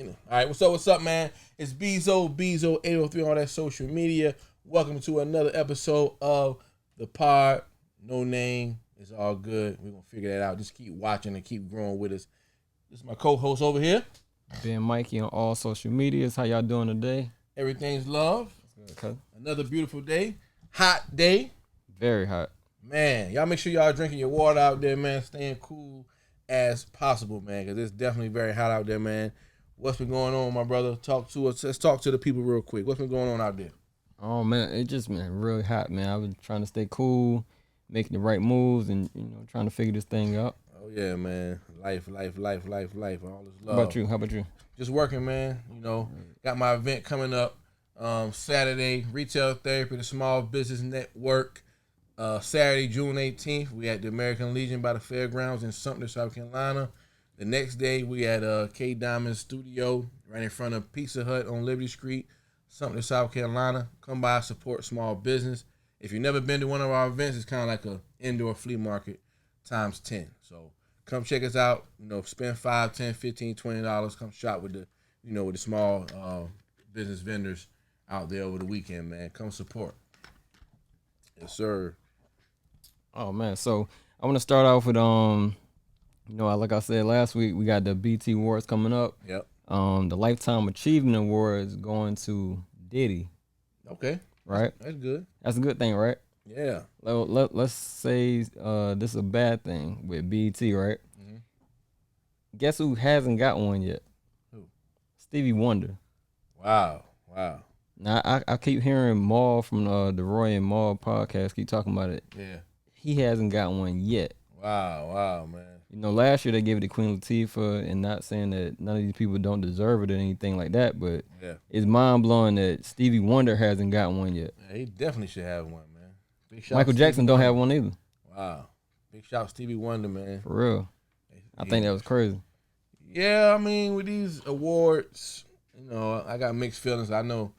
All right, what's up, man? It's Beazo803 on all that social media. Welcome to another episode of the Pod. No name. It's all good. We're going to figure that out. Just keep watching and keep growing with us. This is my co-host over here. Been Mikey on all social medias. How y'all doing today? Everything's love. Okay. Another beautiful day. Hot day. Very hot. Man, y'all make sure y'all drinking your water out there, man. Staying cool as possible, man, because it's definitely very hot out there, man. What's been going on, my brother? Talk to us. Let's talk to the people real quick. What's been going on out there? Oh, man, it just been really hot, man. I've been trying to stay cool, making the right moves, and, trying to figure this thing out. Oh, yeah, man. Life. All this love. How about you? Just working, man. Got my event coming up Saturday, Retail Therapy, the Small Business Network. Saturday, June 18th, we at the American Legion by the Fairgrounds in Sumter, South Carolina. The next day, we at K Diamond Studio right in front of Pizza Hut on Liberty Street, Sumter, South Carolina. Come by, support small business. If you've never been to one of our events, it's kind of like an indoor flea market times 10. So come check us out. Spend $5, $10, $15, $20. Come shop with the small business vendors out there over the weekend, man. Come support. Yes, sir. Oh, man, so I want to start off with, like I said last week, we got the BT Awards coming up. Yep. The Lifetime Achievement Awards going to Diddy. Okay. Right? That's good. That's a good thing, right? Yeah. Let's say this is a bad thing with BT, right? Mm-hmm. Guess who hasn't got one yet? Who? Stevie Wonder. Wow. Now, I keep hearing Maul from the Roy and Maul podcast keep talking about it. Yeah. He hasn't got one yet. Wow, man. Last year they gave it to Queen Latifah, and not saying that none of these people don't deserve it or anything like that, but it's mind-blowing that Stevie Wonder hasn't got one yet. Yeah, he definitely should have one, man. Big shout Michael Jackson don't have one either. Wow. Big shout out Stevie Wonder, man. For real. I think that was crazy. Yeah, I mean, with these awards, I got mixed feelings. I know,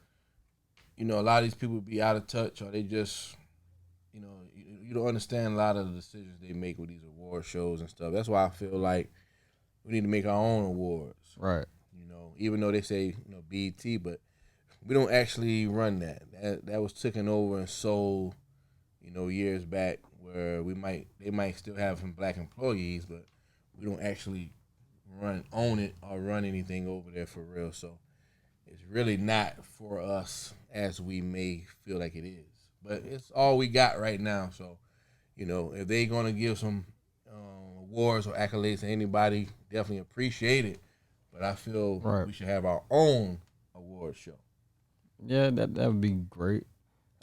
a lot of these people be out of touch, or they just, you don't understand a lot of the decisions they make with these award shows and stuff. That's why I feel like we need to make our own awards. Right. Even though they say, BET, but we don't actually run that. That was taken over and sold, years back, where they might still have some black employees, but we don't actually own it or run anything over there for real. So it's really not for us as we may feel like it is. But it's all we got right now. So, if they're going to give some awards or accolades to anybody, definitely appreciate it. But I feel we should have our own award show. Yeah, that would be great.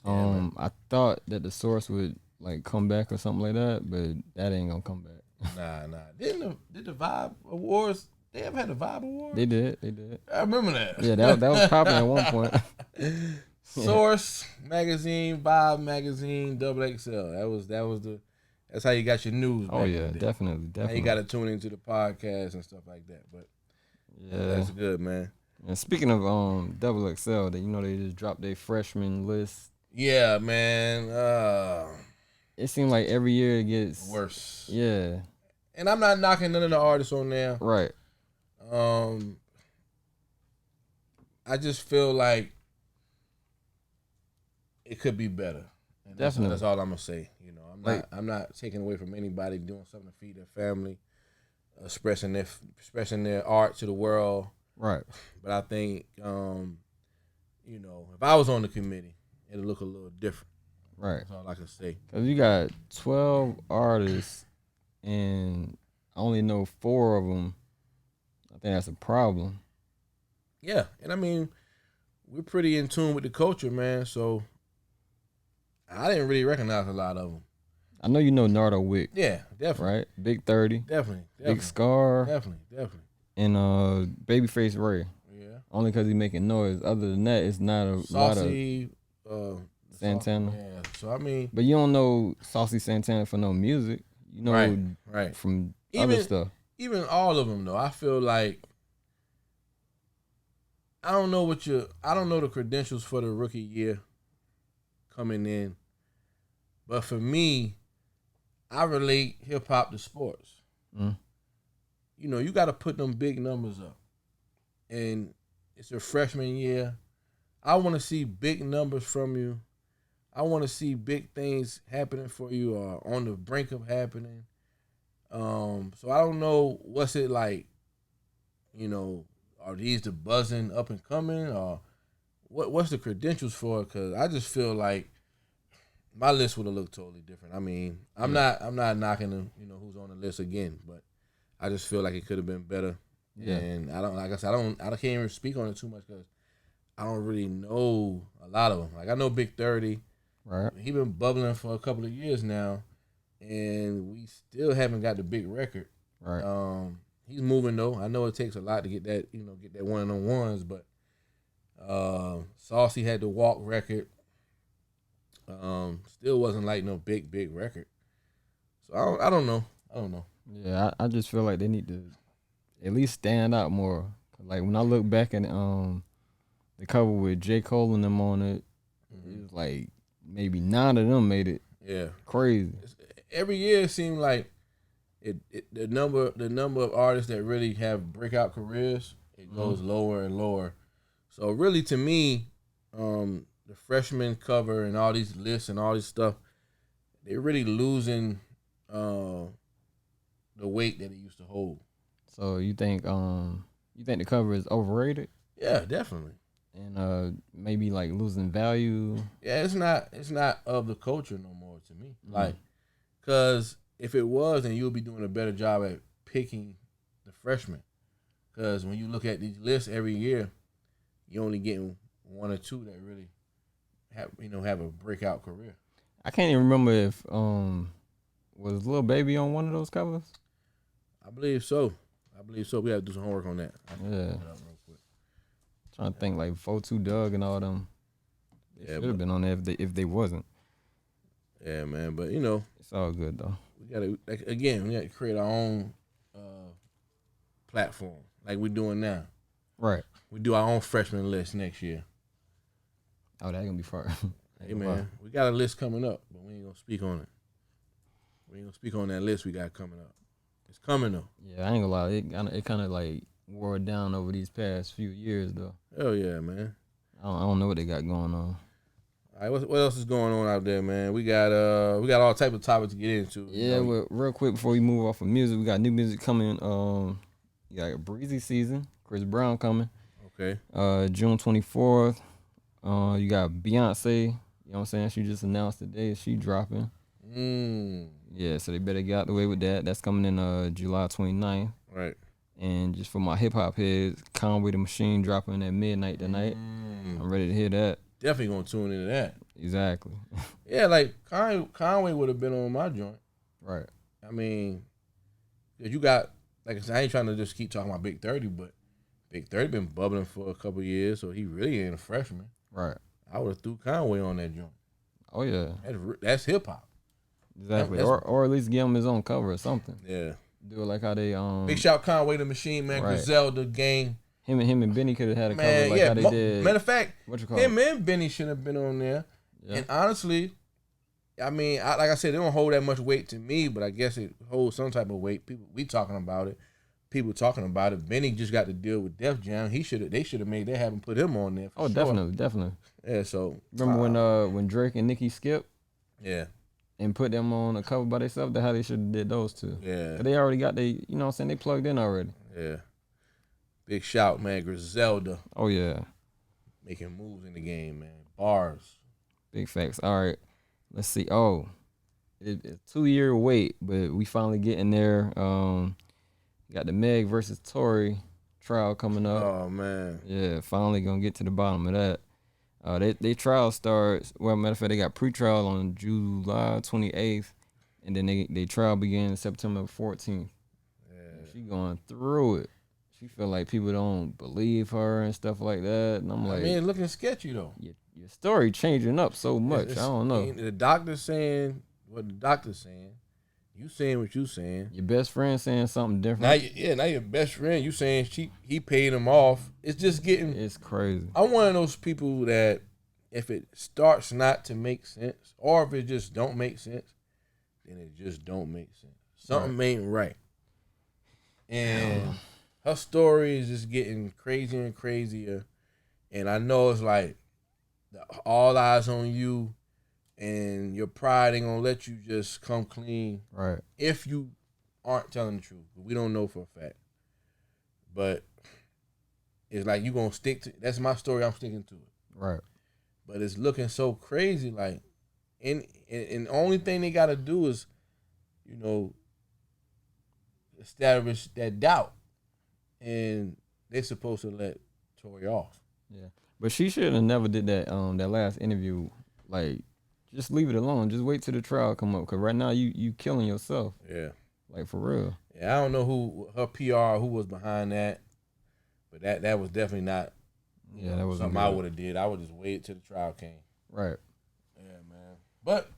Yeah, I thought that the Source would come back or something like that, but that ain't gonna come back. Nah. Did the Vibe Awards? They ever had the Vibe Awards? They did. I remember that. Yeah, that was popular at one point. Source magazine, Vibe magazine, XXL. That's how you got your news. Oh yeah, definitely. Now you got to tune into the podcast and stuff like that. But yeah, that's good, man. And speaking of XXL, they just dropped their freshman list. Yeah, man. It seems like every year it gets worse. Yeah. And I'm not knocking none of the artists on there. Right. I just feel like it could be better. And definitely. That's all I'm gonna say. I'm not taking away from anybody doing something to feed their family, expressing their art to the world. Right. But I think if I was on the committee, it'll look a little different. Right. That's all I can say. Because you got 12 artists and I only know 4 of them. I think that's a problem. Yeah. And I mean, we're pretty in tune with the culture, man. So I didn't really recognize a lot of them. I know you know Nardo Wick. Yeah, definitely. Right? Big 30. Definitely. Big Scar. Definitely. And Babyface Ray. Yeah. Only because he making noise. Other than that, it's not a Saucy, lot of Santana. Yeah. So I mean, but you don't know Saucy Santana for no music. You know, right. From other stuff. Even all of them though, I feel like I don't know the credentials for the rookie year coming in, but for me, I relate hip hop to sports. You got to put them big numbers up. and it's your freshman year. I want to see big numbers from you. I want to see big things happening for you or on the brink of happening. So I don't know what's it like, are these the buzzing up and coming or what's the credentials for it? Because I just feel like my list would have looked totally different. I mean, I'm not knocking them, who's on the list again, but I just feel like it could have been better. Yeah. And I can't even speak on it too much because I don't really know a lot of them. Like I know Big 30. Right. He been bubbling for a couple of years now, and we still haven't got the big record. Right. He's moving though. I know it takes a lot to get that, get that one-on-ones, but Saucy had the walk record. Still wasn't like no big record. So I don't know. Yeah, I just feel like they need to at least stand out more. Like when I look back at the cover with J. Cole and them on it, it was like maybe 9 of them made it. Yeah, crazy. Every year it seemed like the number of artists that really have breakout careers, it goes lower and lower. So really, to me, the freshman cover and all these lists and all this stuff, they're really losing the weight that it used to hold. So you think the cover is overrated? Yeah, definitely. And maybe like losing value. Yeah, it's not of the culture no more to me. Like, cause if it was, then you'll be doing a better job at picking the freshmen. Cause when you look at these lists every year, you're only getting 1 or 2 that really have a breakout career. I can't even remember if was Lil Baby on one of those covers. I believe so. We have to do some homework on that. Yeah. Trying to think like 4-2 Doug and all them. They should have been on there if they wasn't. Yeah, man. But it's all good though. We gotta create our own platform like we're doing now. Right. We do our own freshman list next year. Oh, that's gonna be far. Hey man, we got a list coming up, but we ain't gonna speak on it. We ain't gonna speak on that list we got coming up. It's coming though. Yeah, I ain't gonna lie. It kind of like wore down over these past few years though. Hell yeah, man. I don't know what they got going on. All right, what else is going on out there, man? We got all type of topics to get into. Yeah, well, real quick before we move off of music, we got new music coming. You got a Breezy season, Chris Brown coming. Okay. June 24th. You got Beyonce. You know what I'm saying? She just announced today she dropping. Yeah, so they better get out the way with that. That's coming in July 29th. Right. And just for my hip hop heads, Conway the Machine dropping at midnight tonight. I'm ready to hear that. Definitely gonna tune into that. Exactly. Yeah, like Conway would have been on my joint. Right. I mean, cause you got, like I said, I ain't trying to just keep talking about Big 30, but Big 30 been bubbling for a couple years, so he really ain't a freshman. Right. I would have threw Conway on that joint. Oh yeah. That's hip hop. Exactly. Or at least give him his own cover or something. Yeah. Do it like how they Big shout Conway the Machine, man. Right. Griselda gang. Him and Benny could have had a cover like how they did. Matter of fact, him and Benny should have been on there. Yeah. And honestly, I mean, like I said, they don't hold that much weight to me, but I guess it holds some type of weight. We talking about it. People talking about it. Benny just got to deal with Def Jam. They should have made that happen, put him on there. Oh, sure. Definitely. Yeah. So remember when Drake and Nicki skipped? Yeah. And put them on a cover by themselves. That's how they should have did those two. Yeah. Cause they already got you know what I'm saying, they plugged in already. Yeah. Big shout, man. Griselda. Oh yeah. Making moves in the game, man. Bars. Big facts. All right. Let's see. Oh, it's a 2-year wait, but we finally getting there. Got the Meg versus Tory trial coming up. Oh man. Yeah, finally gonna get to the bottom of that. They trial starts. Well, matter of fact, they got pre-trial on July 28th, and then they trial begins September 14th. Yeah. She going through it. She feel like people don't believe her and stuff like that, and I'm like, I mean, it's looking sketchy though. Your story changing up so much. I don't know. The doctor's saying what the doctor's saying. You saying what you saying. Your best friend saying something different. Now your best friend, you saying he paid him off. It's just getting. It's crazy. I'm one of those people that if it starts not to make sense, or if it just don't make sense, then it just don't make sense. Something ain't right. And her story is just getting crazier and crazier, and I know it's like all eyes on you, and your pride ain't gonna let you just come clean, Right. if you aren't telling the truth. We don't know for a fact, but it's like you gonna stick to. That's my story. I'm sticking to it. Right. But it's looking so crazy. Like, and the only thing they gotta do is, establish that doubt, and they're supposed to let Tory off. Yeah, but she should have never did that. That last interview, like, just leave it alone. Just wait till the trial come up. Cause right now you killing yourself. Yeah, like for real. Yeah, I don't know who her PR, who was behind that, but that was definitely not. That was something I would have did. I would just wait till the trial came. Right. Yeah, man. But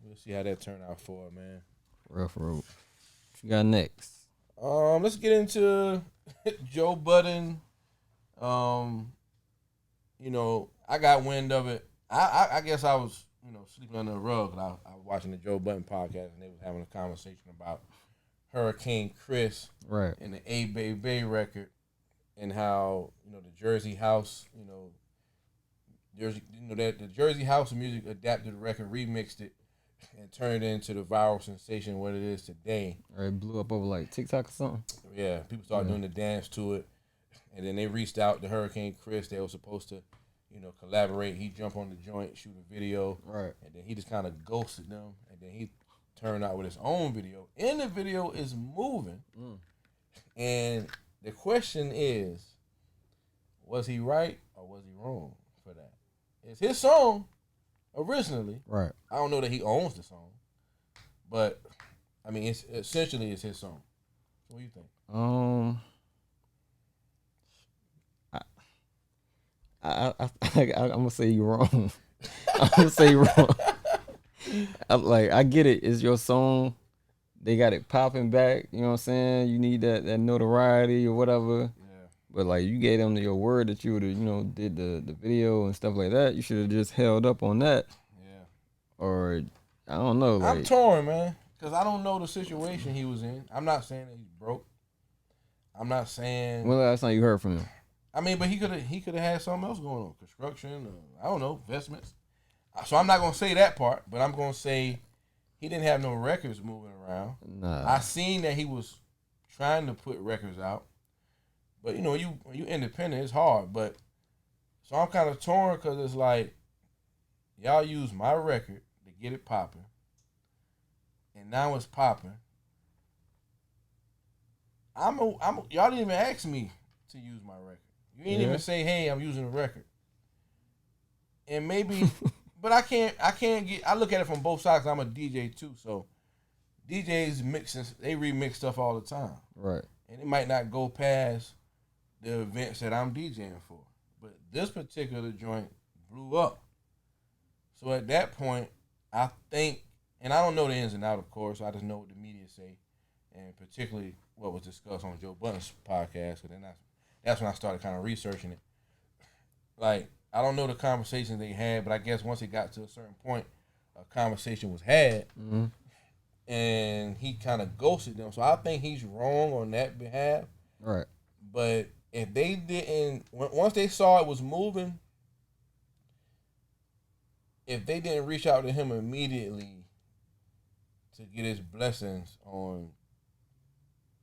we'll see how that turned out for her, man. For real. What you got next? Let's get into Joe Budden. I got wind of it. I guess I was, sleeping under the rug. I was watching the Joe Budden podcast, and they were having a conversation about Hurricane Chris, right, and the A Bay Bay record, and how the Jersey House, that the Jersey House music adapted the record, remixed it, and turned it into the viral sensation what it is today. Or it blew up over like TikTok or something. Yeah, people started doing the dance to it, and then they reached out to Hurricane Chris. They were supposed to, collaborate. He jumped on the joint, shoot a video, right, and then he just kind of ghosted them, and then he turned out with his own video. And the video is moving, and the question is, was he right or was he wrong for that? It's his song originally. Right. I don't know that he owns the song, but I mean, it's his song. What do you think? I'm gonna say you're wrong. I'm gonna say you're wrong. I get it. It's your song. They got it popping back. You know what I'm saying? You need that notoriety or whatever. Yeah. But like you gave them your word that you would have, did the video and stuff like that. You should have just held up on that. Yeah. Or I don't know. I'm torn, man, because I don't know the situation he was in. I'm not saying that he's broke. I'm not saying. Well, last time you heard from him. I mean, but he could have had something else going on, construction, I don't know, investments. So I'm not gonna say that part, but I'm gonna say he didn't have no records moving around. Nah. I seen that he was trying to put records out, but when you independent, it's hard. But so I'm kind of torn because it's like y'all use my record to get it popping, and now it's popping. Y'all didn't even ask me to use my record. You ain't even say, "Hey, I'm using a record." And maybe, but I look at it from both sides. 'Cause I'm a DJ too, so DJs they remix stuff all the time, right? And it might not go past the events that I'm DJing for, but this particular joint blew up. So at that point, I think, and I don't know the ins and outs, of course. I just know what the media say, and particularly what was discussed on Joe Budden's podcast. But then that's when I started kind of researching it. Like, I don't know the conversations they had, but I guess once it got to a certain point, a conversation was had, and he kind of ghosted them. So I think he's wrong on that behalf. Right. But if they didn't, once they saw it was moving, if they didn't reach out to him immediately to get his blessings on,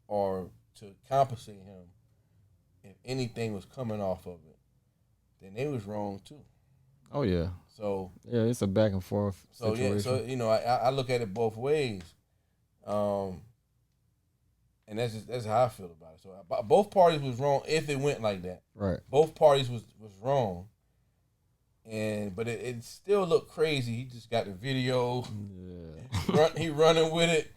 or to compensate him, if anything was coming off of it, then they was wrong too. Oh yeah. So yeah, it's a back and forth situation. So I look at it both ways, and that's how I feel about it. So both parties was wrong if it went like that. Right. Both parties was wrong, but it still looked crazy. He just got the video. Yeah. He running with it.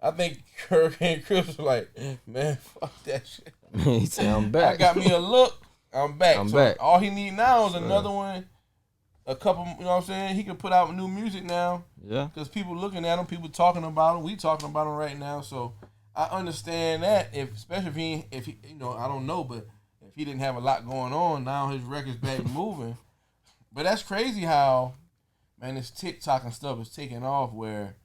I think Hurricane Chris was like, man, fuck that shit. He said, I'm back. I got me a look. I'm back. I'm back. All he need now is another one, a couple, you know what I'm saying? He can put out new music now. Yeah. Because people looking at him, people talking about him. We talking about him right now. So I understand that, especially if he I don't know, but if he didn't have a lot going on, now his record's back moving. But that's crazy how, man, this TikTok and stuff is taking off where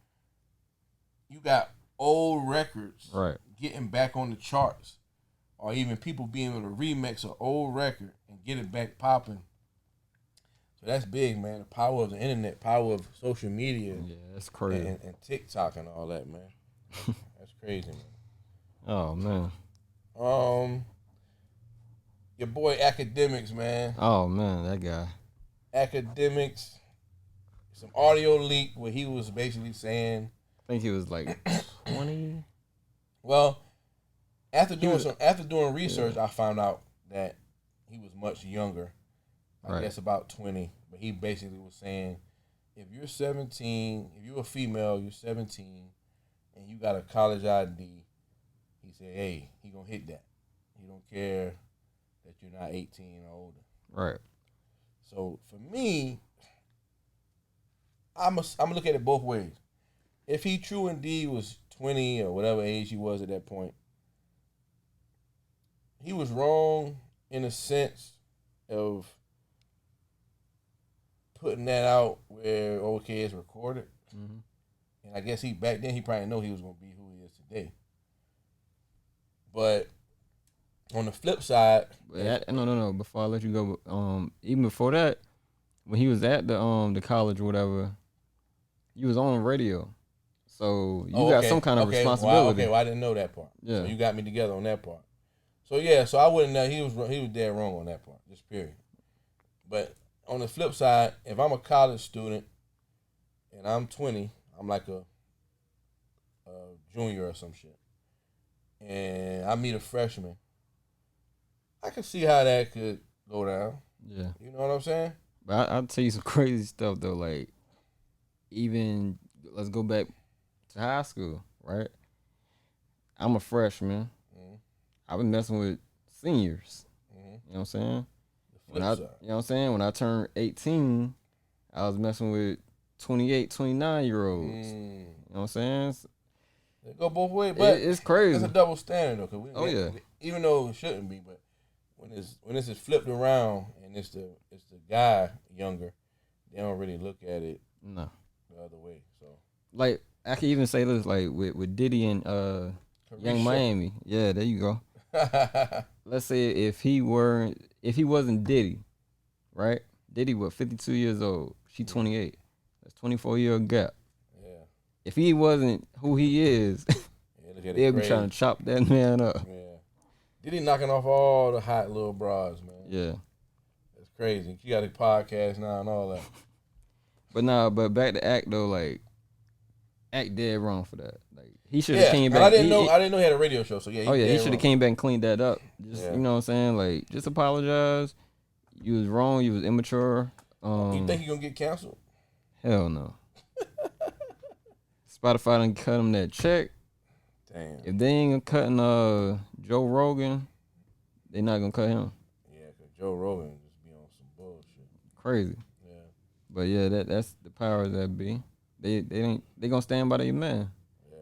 you got old records, right, getting back on the charts, or even people being able to remix an old record and get it back popping. So that's big, man. The power of the internet, power of social media, that's crazy, and TikTok and all that, man. That's crazy, man. Oh man. Your boy Akademiks, man. Oh man, that guy. Akademiks. Some audio leak where he was basically saying, I think he was like 20. Well, after doing research, I found out that he was much younger. I guess about 20. But he basically was saying, if you're 17, if you're a female, you're 17, and you got a college ID, he said, hey, he gonna hit that. He don't care that you're not 18 or older. Right. So for me, I'm gonna look at it both ways. If he true indeed was 20 or whatever age he was at that point, he was wrong in a sense of putting that out where okay it's recorded. Mm-hmm. And I guess back then he probably know he was gonna be who he is today. But on the flip side, no. Before I let you go, even before that, when he was at the college or whatever, he was on radio, so you got some kind of responsibility. Well, I didn't know that part. Yeah, so you got me together on that part. So yeah, so I wouldn't know he was dead wrong on that part, just period. But on the flip side, if I'm a college student and I'm 20, I'm like a junior or some shit, and I meet a freshman, I can see how that could go down. Yeah. You know what I'm saying? But I'll tell you some crazy stuff, though. Like, even, let's go back to high school, right? I'm a freshman. Mm-hmm. I've been messing with seniors. Mm-hmm. You know what I'm saying? You know what I'm saying? When I turned 18, I was messing with 28, 29-year-olds. You know what I'm saying? They go both ways, but it's crazy. It's a double standard, though. Even though it shouldn't be, but when this is flipped around and it's the guy younger, they don't really look at it the other way. So like I can even say this like with Diddy and Young Miami. Yeah, there you go. Let's say if he wasn't Diddy, right? Diddy was 52 years old. She 28. That's 24-year gap. Yeah. If he wasn't who he is, they'll be trying to chop that man up. Yeah. Diddy knocking off all the hot little bras, man. Yeah. That's crazy. You got a podcast now and all that. But back to Act though, like Act dead wrong for that. Like he should have came back. I didn't know he had a radio show, so yeah. He should have came back and cleaned that up. Just you know what I'm saying? Like just apologize. You was wrong, you was immature. You think he gonna get canceled? Hell no. Spotify done cut him that check. Damn. If they ain't cutting Joe Rogan, they not gonna cut him. Yeah, cause Joe Rogan just be on some bullshit. Crazy. Yeah. But yeah, that's the powers that be. They gonna stand by their man. Yeah.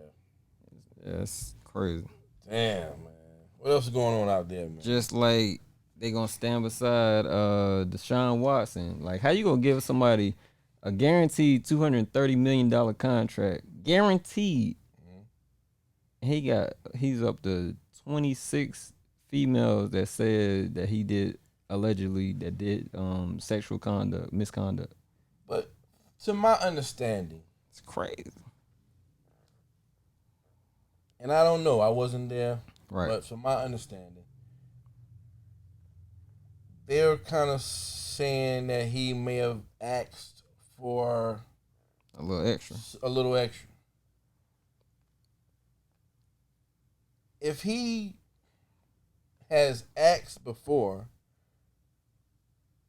That's crazy. Damn, man. What else is going on out there, man? Just like they gonna stand beside Deshaun Watson. Like how you gonna give somebody a guaranteed $230 million contract? Guaranteed. He's up to 26 females that said that he did sexual misconduct. But to my understanding, it's crazy. And I don't know, I wasn't there. Right. But from my understanding, they're kind of saying that he may have asked for a little extra. If he has asked before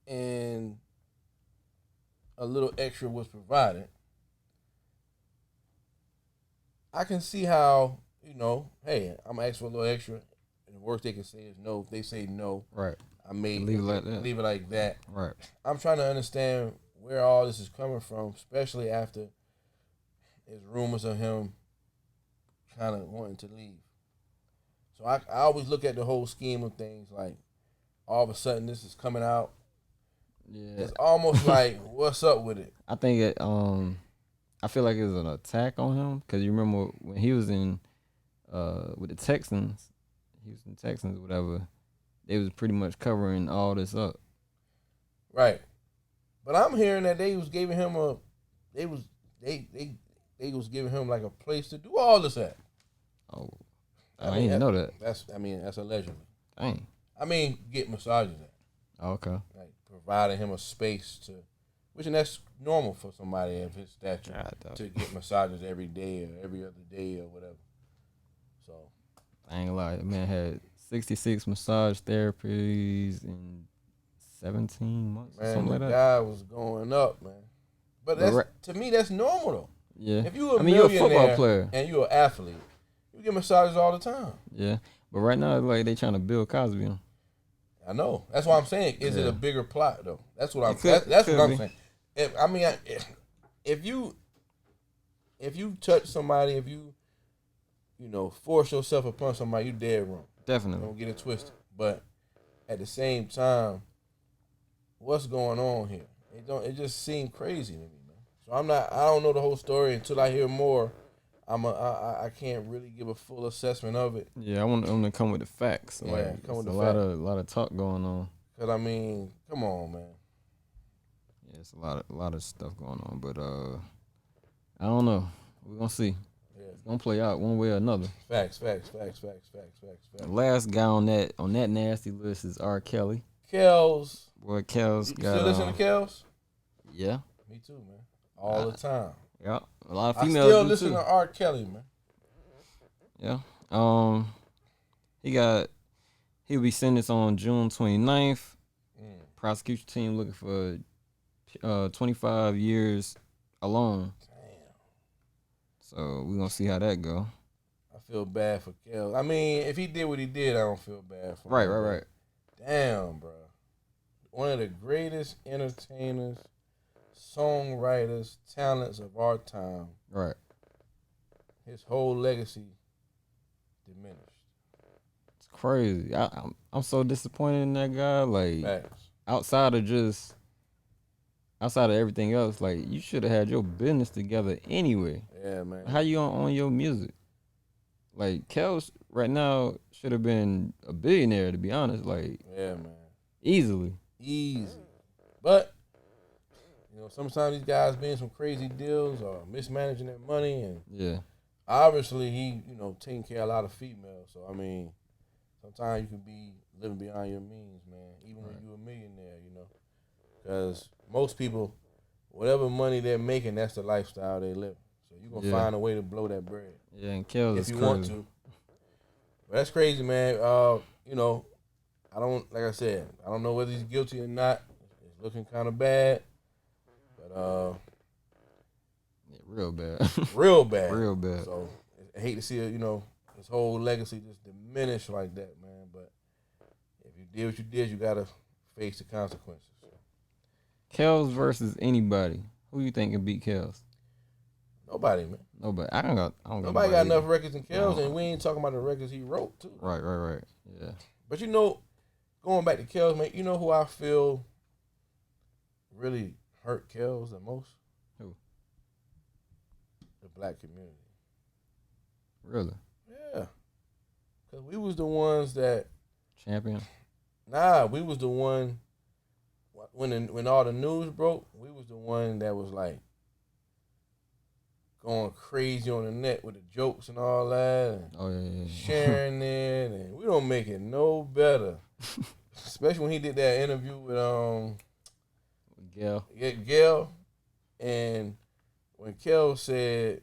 and a little extra was provided, I can see how, hey, I'm going to ask for a little extra. And the worst they can say is no. If they say no, right, I may leave it like that. Right. I'm trying to understand where all this is coming from, especially after there's rumors of him kind of wanting to leave. So I always look at the whole scheme of things like all of a sudden this is coming out. Yeah. It's almost like, what's up with it? I think I feel like it was an attack on him because you remember when he was in with the Texans, Houston Texans, whatever, they was pretty much covering all this up. Right. But I'm hearing that they was giving him they was giving him like a place to do all this at. Oh, I didn't know that. That's allegedly. Dang. Get massages at. Okay. Like providing him a space and that's normal for somebody of his stature to get massages every day or every other day or whatever. So I ain't gonna lie, man had 66 massage therapies in 17 months. Man, something like that. Guy was going up, man. But to me, that's normal though. Yeah. If you're you're a football player and you're an athlete, you get massages all the time. Yeah. But right now, it's like they trying to build Cosby on. I know. That's what I'm saying. Is it a bigger plot though? That's what I'm. That's what I'm saying. If you touch somebody, if you force yourself upon somebody, you dead wrong. Definitely. Don't get it twisted. But at the same time, what's going on here? It just seemed crazy to me, man. So I don't know the whole story until I hear more. I can't really give a full assessment of it. Yeah, I want to come with the facts. Yeah, like, come with the facts. A lot of talk going on. Cause come on, man. Yeah, it's a lot of stuff going on, but I don't know. We're gonna see. Yeah. It's gonna play out one way or another. Facts. The last guy on that nasty list is R. Kelly. Kels. Boy, Kels got. Still listen to Kels? Yeah. Me too, man. All the time. Yeah. A lot of females. I still listen to R. Kelly, man. Yeah. He'll be sentenced on June 29th. Prosecution team looking for 25 years alone. Damn. So we're gonna see how that go. I feel bad for Kel. If he did what he did, I don't feel bad for him. Right. Damn, bro. One of the greatest entertainers, songwriters, talents of our time. Right. His whole legacy diminished. It's crazy. I'm so disappointed in that guy. Like, Facts. outside of everything else, like, you should have had your business together anyway. Yeah, man. How you on your music? Like, Kels right now should have been a billionaire, to be honest. Like, yeah, man. Easily. But sometimes these guys be in some crazy deals or mismanaging their money, and obviously he taking care of a lot of females. So sometimes you can be living beyond your means, man. Even when you're a millionaire, because most people, whatever money they're making, that's the lifestyle they live. So you're gonna find a way to blow that bread. Yeah, and Kels if you want to. But that's crazy, man. I don't, like I said, I don't know whether he's guilty or not. It's looking kind of bad, but real bad. Real bad. Real bad. So I hate to see his whole legacy just diminish like that, man. But if you did what you did, you gotta face the consequences. Kels versus anybody. Who you think can beat Kels? Nobody, man. Nobody. I don't got nobody got enough records in Kels, and we ain't talking about the records he wrote too. Right. Yeah. But going back to Kels, man, who I feel really hurt Kels the most? Who? The black community. Really? Yeah. Because we was the ones that... Champion? Nah, we was the one... When all the news broke, we was the one that was like going crazy on the net with the jokes and all that. And sharing it, and we don't make it no better. Especially when he did that interview with Gail. And when Kel said,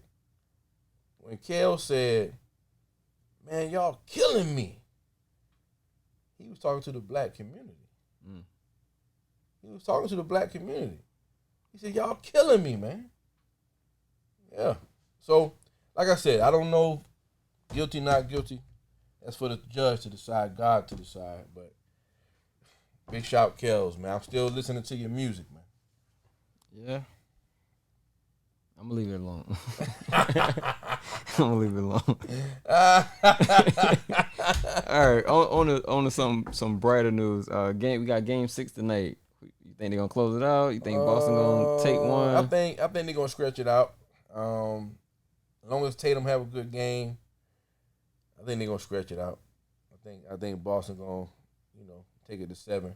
man, y'all killing me. He was talking to the black community. He was talking to the black community. He said, y'all killing me, man. Yeah. So, like I said, I don't know guilty, not guilty. That's for the judge to decide, God to decide. But big shout Kels, man. I'm still listening to your music, man. Yeah. I'm going to leave it alone. I'm going to leave it alone. All right. On to some brighter news. We got Game 6 tonight. You think they're going to close it out? You think Boston going to take one? I think they're going to stretch it out. As long as Tatum have a good game, I think they're gonna stretch it out. I think Boston gonna, take it to 7.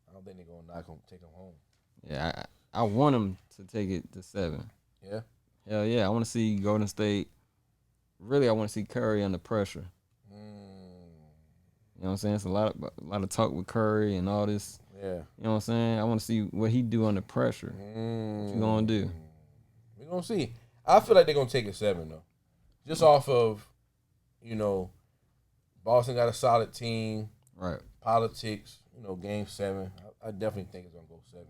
I don't think they're gonna take them home. Yeah, I want them to take it to 7. Yeah. Hell yeah, I want to see Golden State. Really, I want to see Curry under pressure. You know what I'm saying? It's a lot of talk with Curry and all this. Yeah. You know what I'm saying? I want to see what he do under pressure. What you gonna do? We're gonna see. I feel like they're gonna take it 7 though. Just off of, Boston got a solid team. Right. Politics, game 7. I definitely think it's gonna go 7.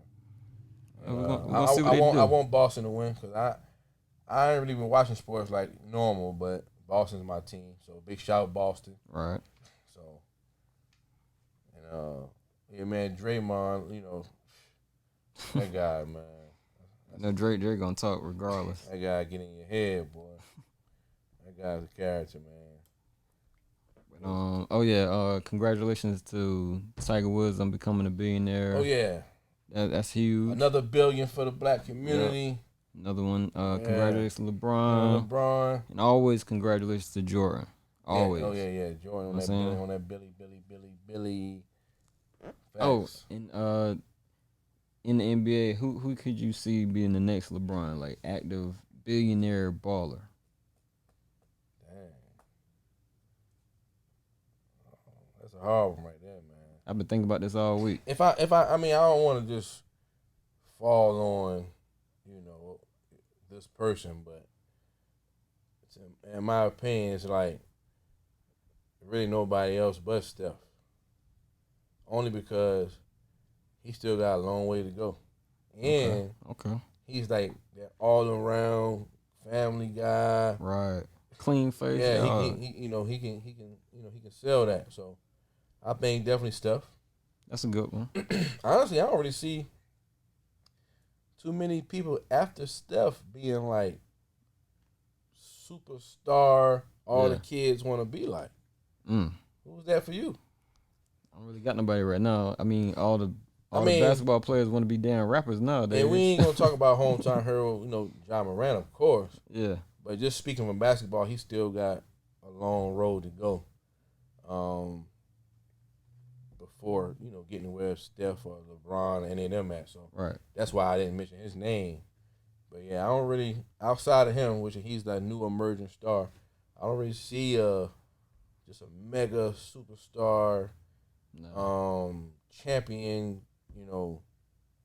We're gonna see what they do. I want Boston to win because I ain't really been watching sports like normal, but Boston's my team. So big shout out Boston. Right. So yeah, man, Draymond, that guy, man. No, Drake gonna talk regardless. That guy get in your head, boy. That guy's a character, man. Congratulations to Tiger Woods on becoming a billionaire. Oh yeah, that's huge. Another billion for the black community. Yep. Another one. Congratulations to LeBron. LeBron. And always congratulations to Jordan. Always. Yeah. Jordan on that Billy. Facts. Oh, and in the NBA, who could you see being the next LeBron, like active billionaire baller? Dang. That's a hard one right there, man. I've been thinking about this all week. I don't want to just fall on, this person, but in my opinion, it's like really nobody else but Steph. Only because he still got a long way to go. And okay. He's like that all around family guy. Right. Clean face. Yeah, he can sell that. So I think definitely Steph. That's a good one. Honestly, I don't really see too many people after Steph being like superstar. All the kids want to be like. Who's that for you? I don't really got nobody right now. I mean, all the basketball players want to be damn rappers nowadays. And we ain't gonna talk about hometown hero, Ja Morant, of course. Yeah. But just speaking of basketball, he still got a long road to go. Before, getting where Steph or LeBron and any of them at. So right. That's why I didn't mention his name. But yeah, I don't really, outside of him, which he's that new emerging star, I don't really see just a mega superstar, champion, gonna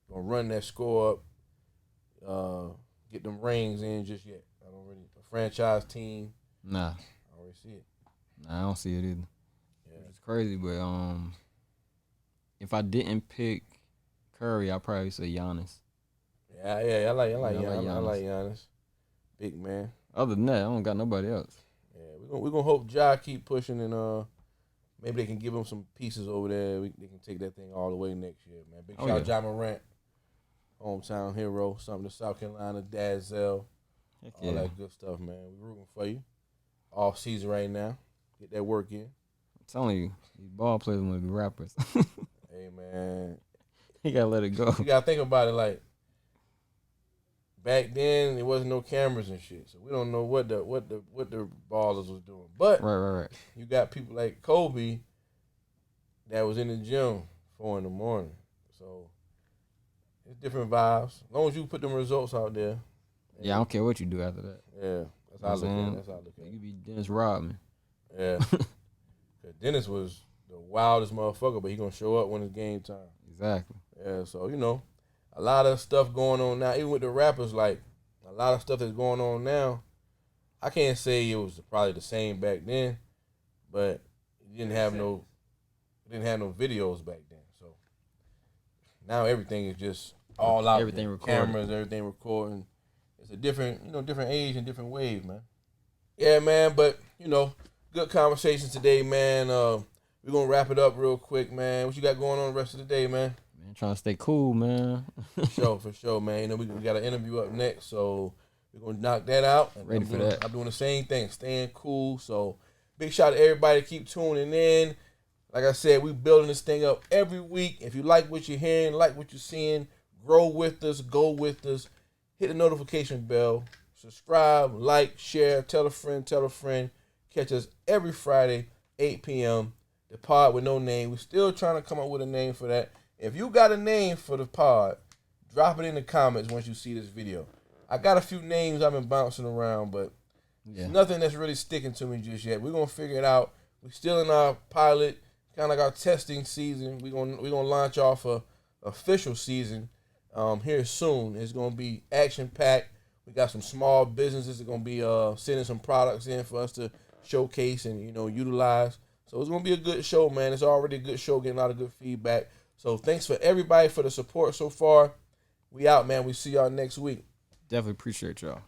run that score up, get them rings in just yet. I don't really, a franchise team. Nah. I don't really see it. Nah, I don't see it either. Yeah. It's crazy, but if I didn't pick Curry, I'd probably say Giannis. Yeah, I like Giannis. I like Giannis. Big man. Other than that, I don't got nobody else. Yeah, we're gonna hope Ja keep pushing and maybe they can give him some pieces over there. They can take that thing all the way next year, man. Big shout out Ja Morant, hometown hero, something to South Carolina, Dazzell, all that good stuff, man. We're rooting for you. Off season right now, get that work in. I'm telling you, these ball players want to be rappers. Hey man, you gotta let it go. You gotta think about it like. Back then, there wasn't no cameras and shit, so we don't know what the ballers was doing. But right. You got people like Kobe that was in the gym 4 a.m. So it's different vibes. As long as you put them results out there. Yeah, I don't care what you do after that. Yeah, that's how I look at it. You could be Dennis Rodman. Yeah, Dennis was the wildest motherfucker, but he gonna show up when it's game time. Exactly. Yeah, so a lot of stuff going on now, even with the rappers, like a lot of stuff that's going on now. I can't say it was probably the same back then, but it didn't have no videos back then. So now everything is just all out. Everything recorded. Cameras, everything recording. It's a different, different age and different wave, man. Yeah, man, but good conversation today, man. We're gonna wrap it up real quick, man. What you got going on the rest of the day, man? Trying to stay cool, man. For sure, man. We got an interview up next, so we're going to knock that out. Ready for that. I'm doing the same thing, staying cool. So big shout out to everybody. Keep tuning in. Like I said, we building this thing up every week. If you like what you're hearing, like what you're seeing, grow with us, go with us. Hit the notification bell. Subscribe, like, share, tell a friend. Catch us every Friday, 8 p.m. The pod with no name. We're still trying to come up with a name for that. If you got a name for the pod, drop it in the comments once you see this video. I got a few names I've been bouncing around, but nothing that's really sticking to me just yet. We're gonna figure it out. We're still in our pilot, kind of like our testing season. We're gonna launch off a official season here soon. It's gonna be action packed. We got some small businesses that are gonna be sending some products in for us to showcase and utilize. So it's gonna be a good show, man. It's already a good show, getting a lot of good feedback. So thanks for everybody for the support so far. We out, man. We see y'all next week. Definitely appreciate y'all.